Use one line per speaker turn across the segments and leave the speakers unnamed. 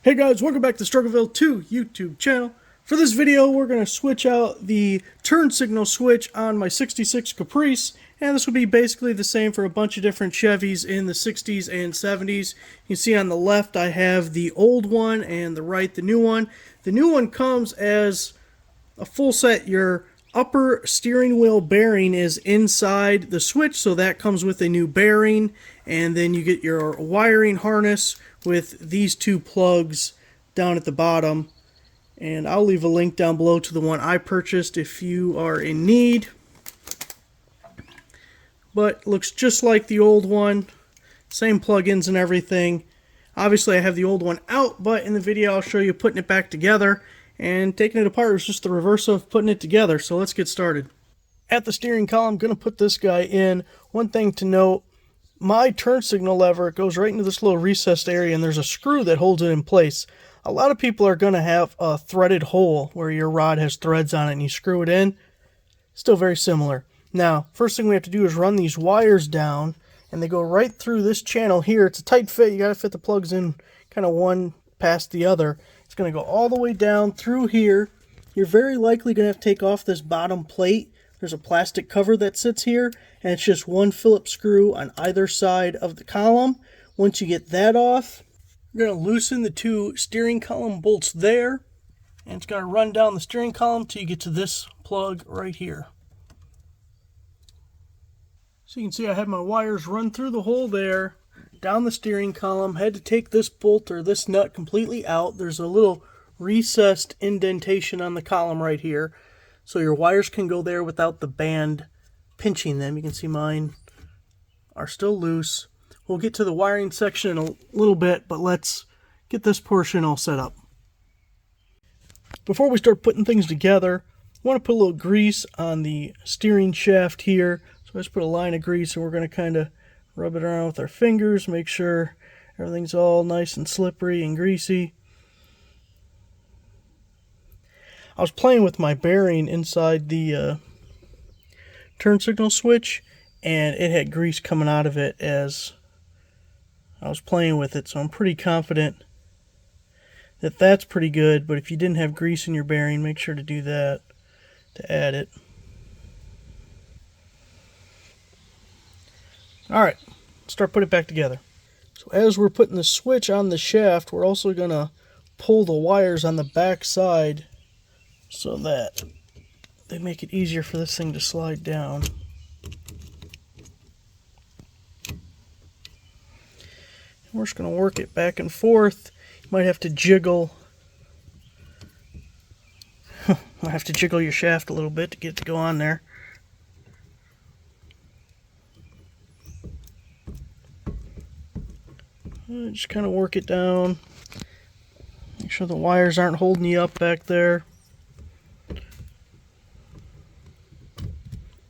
Hey guys, welcome back to Struggleville 2 YouTube channel. For this video, we're going to switch out the turn signal switch on my 66 Caprice, and this will be basically the same for a bunch of different Chevys in the 60s and 70s. You can see on the left I have the old one, and the right the new one. The new one comes as a full set. Your upper steering wheel bearing is inside the switch, so that comes with a new bearing, and then you get your wiring harness with these two plugs down at the bottom, and I'll leave a link down below to the one I purchased if you are in need. But looks just like the old one, same plugins and everything. Obviously I have the old one out, but in the video I'll show you putting it back together, and taking it apart is just the reverse of putting it together. So let's get started. At the steering column, I'm going to put this guy in. One thing to note, my turn signal lever goes right into this little recessed area, and there's a screw that holds it in place. A lot of people are going to have a threaded hole where your rod has threads on it and you screw it in. Still very similar. Now, first thing we have to do is run these wires down, and they go right through this channel here. It's a tight fit. You got to fit the plugs in kind of one past the other. It's going to go all the way down through here. You're very likely going to have to take off this bottom plate. There's a plastic cover that sits here, and it's just one Phillips screw on either side of the column. Once you get that off, you're going to loosen the two steering column bolts there, and it's going to run down the steering column till you get to this plug right here. So you can see I had my wires run through the hole there, down the steering column. Had to take this bolt or this nut completely out. There's a little recessed indentation on the column right here, so your wires can go there without the band pinching them. You can see mine are still loose. We'll get to the wiring section in a little bit, but let's get this portion all set up. Before we start putting things together, I want to put a little grease on the steering shaft here. So I just put a line of grease, and we're going to kind of rub it around with our fingers, make sure everything's all nice and slippery and greasy. I was playing with my bearing inside the turn signal switch, and it had grease coming out of it as I was playing with it, so I'm pretty confident that that's pretty good. But if you didn't have grease in your bearing, make sure to do that to add it. Alright, let's start putting it back together. So as we're putting the switch on the shaft, we're also going to pull the wires on the back side so that they make it easier for this thing to slide down. And we're just going to work it back and forth. You might have to jiggle. Might have to jiggle your shaft a little bit to get it to go on there. Just kind of work it down. Make sure the wires aren't holding you up back there.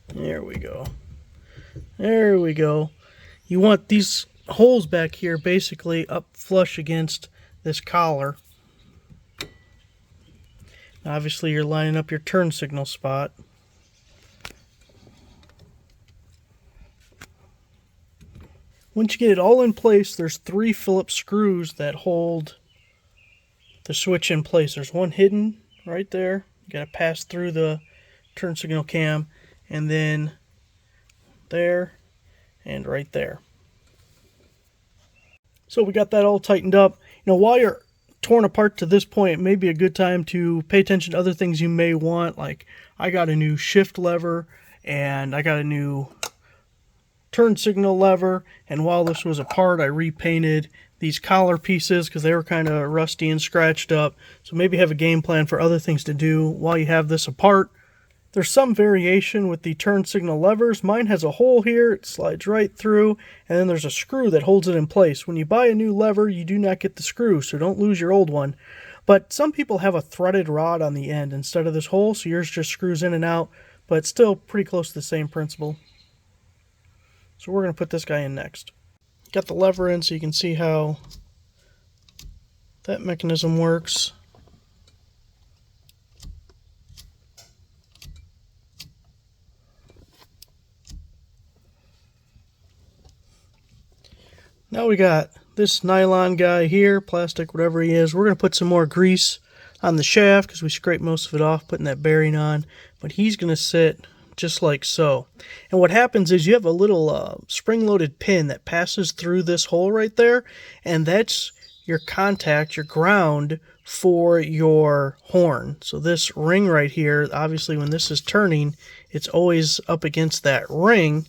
There we go. There we go. You want these holes back here basically up flush against this collar. Obviously you're lining up your turn signal spot. Once you get it all in place, there's 3 Phillips screws that hold the switch in place. There's one hidden right there. You got to pass through the turn signal cam, and then there and right there. So we got that all tightened up. You know, while you're torn apart to this point, it may be a good time to pay attention to other things you may want. Like, I got a new shift lever, and I got a new turn signal lever, and while this was apart, I repainted these collar pieces because they were kind of rusty and scratched up. So maybe have a game plan for other things to do while you have this apart. There's some variation with the turn signal levers. Mine has a hole here, it slides right through, and then there's a screw that holds it in place. When you buy a new lever, you do not get the screw, so don't lose your old one. But some people have a threaded rod on the end instead of this hole, so yours just screws in and out, but it's still pretty close to the same principle. So we're going to put this guy in next. Got the lever in so you can see how that mechanism works. Now we got this nylon guy here, plastic, whatever he is, we're going to put some more grease on the shaft because we scraped most of it off putting that bearing on. But he's going to sit just like so. And what happens is you have a little spring-loaded pin that passes through this hole right there, and that's your contact, your ground for your horn. So this ring right here, obviously when this is turning, it's always up against that ring,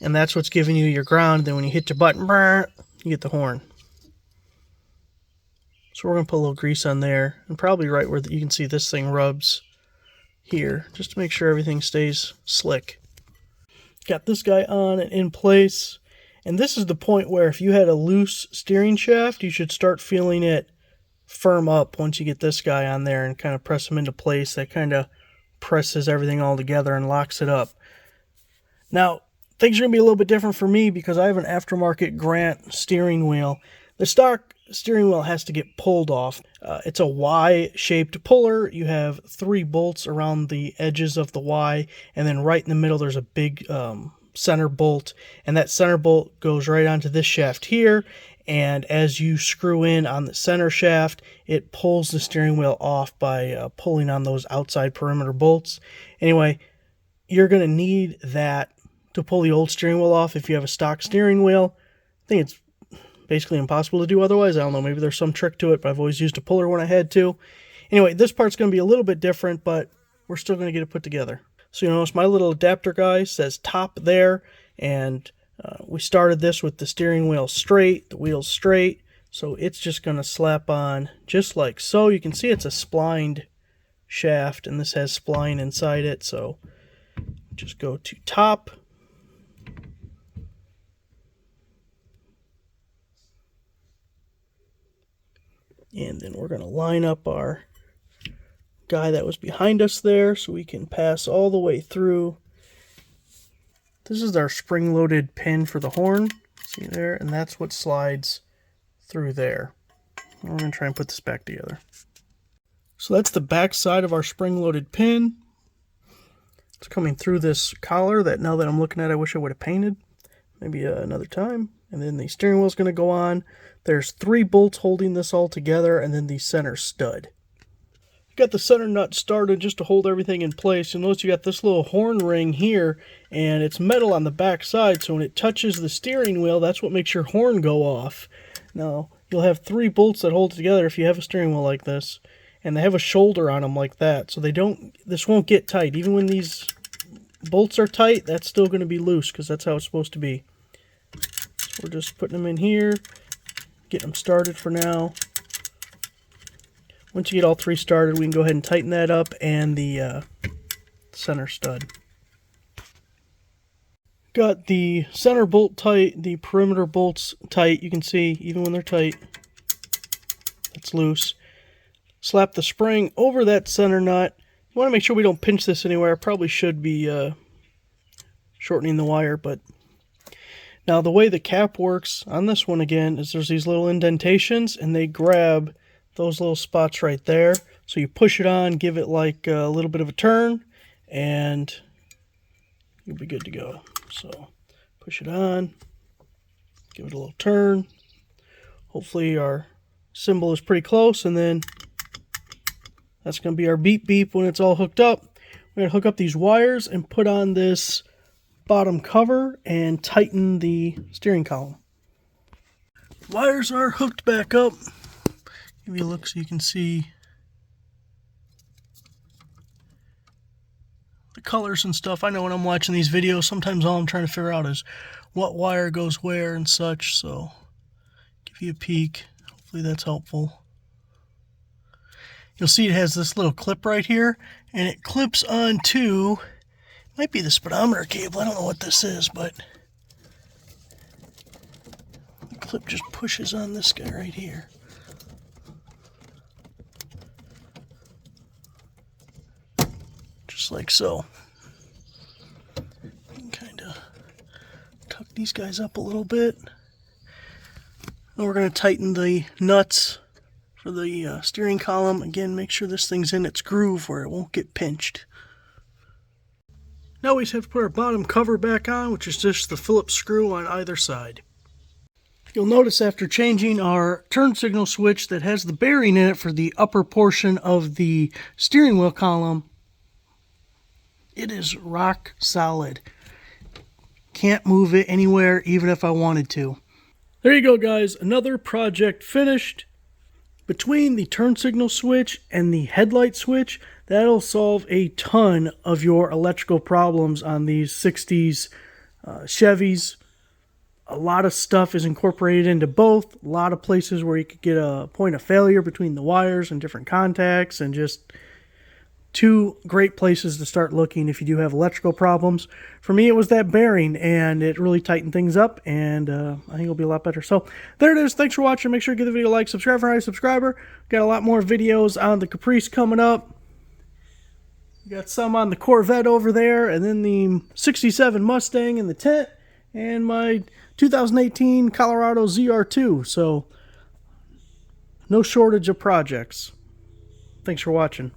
and that's what's giving you your ground. Then when you hit your button, you get the horn. So we're going to put a little grease on there, and probably right where you can see this thing rubs here, just to make sure everything stays slick. Got this guy on and in place, and this is the point where if you had a loose steering shaft, you should start feeling it firm up once you get this guy on there and kind of press him into place. That kind of presses everything all together and locks it up. Now, things are going to be a little bit different for me because I have an aftermarket Grant steering wheel. The stock steering wheel has to get pulled off. It's a Y-shaped puller. You have 3 bolts around the edges of the Y, and then right in the middle there's a big center bolt, and that center bolt goes right onto this shaft here, and as you screw in on the center shaft, it pulls the steering wheel off by pulling on those outside perimeter bolts. Anyway, you're going to need that to pull the old steering wheel off if you have a stock steering wheel. I think it's basically impossible to do otherwise. I don't know, maybe there's some trick to it, but I've always used a puller when I had to. Anyway, this part's going to be a little bit different, but we're still going to get it put together. So you notice my little adapter guy says top there, and we started this with the steering wheel straight, the wheels straight, so it's just going to slap on just like so. You can see it's a splined shaft, and this has spline inside it, so just go to top. And then we're going to line up our guy that was behind us there so we can pass all the way through. This is our spring-loaded pin for the horn. See there? And that's what slides through there. And we're going to try and put this back together. So that's the back side of our spring-loaded pin. It's coming through this collar that now that I'm looking at, I wish I would have painted. Maybe another time. And then the steering wheel is going to go on. There's 3 bolts holding this all together, and then the center stud. Got the center nut started just to hold everything in place. You'll notice you got this little horn ring here, and it's metal on the back side, so when it touches the steering wheel, that's what makes your horn go off. Now, you'll have 3 bolts that hold it together if you have a steering wheel like this, and they have a shoulder on them like that, so this won't get tight. Even when these bolts are tight, that's still going to be loose, because that's how it's supposed to be. So we're just putting them in here, getting them started for now. Once you get all 3 started, we can go ahead and tighten that up, and the center stud. Got the center bolt tight, the perimeter bolts tight. You can see, even when they're tight, it's loose. Slap the spring over that center nut. You want to make sure we don't pinch this anywhere. Probably should be shortening the wire, but now the way the cap works on this one again is there's these little indentations, and they grab those little spots right there. So you push it on, give it like a little bit of a turn, and you'll be good to go. So push it on, give it a little turn. Hopefully our symbol is pretty close, and then that's going to be our beep beep when it's all hooked up. We're going to hook up these wires and put on this bottom cover and tighten the steering column. Wires are hooked back up. Give you a look so you can see the colors and stuff. I know when I'm watching these videos, sometimes all I'm trying to figure out is what wire goes where and such, so give you a peek. Hopefully that's helpful. You'll see it has this little clip right here, and it clips onto, might be the speedometer cable, I don't know what this is, but the clip just pushes on this guy right here. Just like so. Kind of tuck these guys up a little bit. And we're going to tighten the nuts for the steering column. Again, make sure this thing's in its groove where it won't get pinched. Now we just have to put our bottom cover back on, which is just the Phillips screw on either side. You'll notice after changing our turn signal switch that has the bearing in it for the upper portion of the steering wheel column, it is rock solid. Can't move it anywhere even if I wanted to. There you go, guys. Another project finished. Between the turn signal switch and the headlight switch, that'll solve a ton of your electrical problems on these 60s Chevys. A lot of stuff is incorporated into both. A lot of places where you could get a point of failure between the wires and different contacts, and just two great places to start looking if you do have electrical problems. For me, it was that bearing, and it really tightened things up, and I think it'll be a lot better. So there it is. Thanks for watching. Make sure to give the video a like, subscribe if you're not a subscriber. Got a lot more videos on the Caprice coming up. Got some on the Corvette over there, and then the 67 Mustang in the tent, and my 2018 Colorado ZR2. So no shortage of projects. Thanks for watching.